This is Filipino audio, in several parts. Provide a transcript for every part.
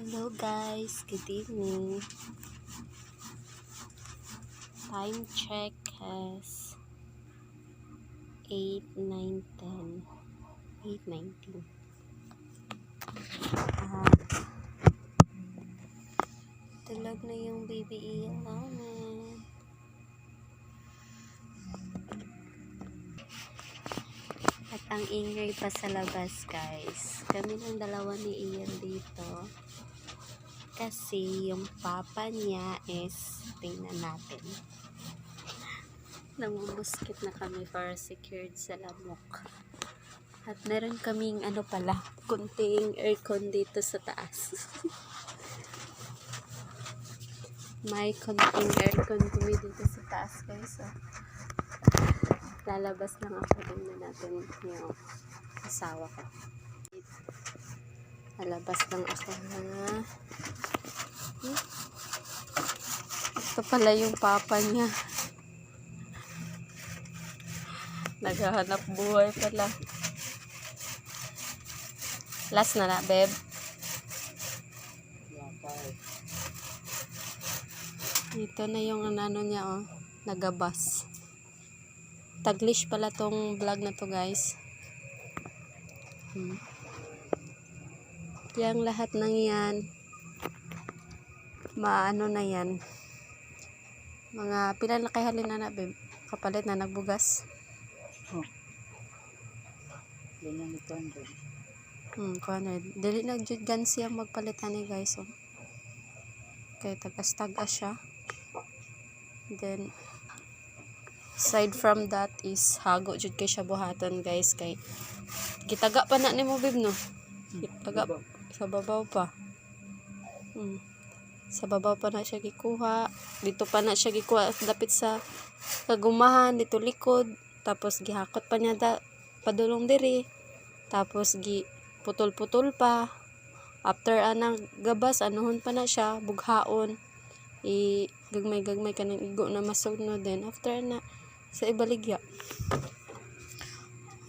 Hello guys, good evening. Time check has 8, 9, 10, 8, 19. Tulog na yung baby Ian namin. At ang ingay pa sa labas guys. Kami lang dalawa ni Ian dito. Kasi yung papa niya is, tingnan natin. Namumuskit na kami para secured sa lamok. At meron kaming kunting aircon dito sa taas. May konting aircon kami dito sa taas guys. So, lalabas lang ako. Tingnan natin yung asawa ko. Lalabas lang ako na. Ito pala yung papa niya. Naghahanap buhay pala. Last na na, babe. Ito na yung ano niya, oh. Nagabas. Taglish pala tong vlog na to, guys. Yang lahat ng yan, maano na yan. Mga pila na kay halin na, babe. Kapalit na nagbugas. Ganyan ito ang Kuhanin. Dili nag-gan siya magpalitan ni guys. Oh. Okay, tagas-tagas siya. Then, aside from that is hago jud kay siya buhaton guys. Kay gitaga pa na ni mo bib no? Gitaga sa babaw pa. Sa babaw pa na siya gikuha. Dito pa na siya gikuha. Dapit sa kagumahan. Dito likod. Tapos gihakot pa niya padulong diri. Tapos putol-putol pa. After anang gabas, anuhon pa na siya, bughaon. Gagmay-gagmay ka ng igo na masugno din. After na, sa ibaligya.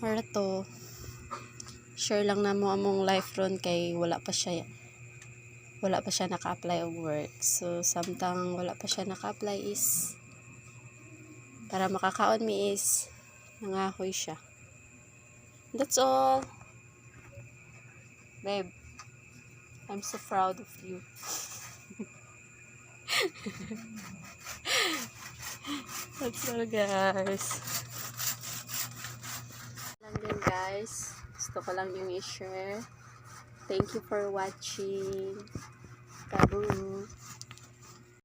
Para to, share lang na mo among life ron kay wala pa siya naka-apply og work. So, samtang wala pa siya naka-apply is, para makakaon mi is, nangahoy siya. That's all. Babe, I'm so proud of you. That's all guys. Lang din guys. Gusto ko lang yung i-share. Thank you for watching. Kaboom.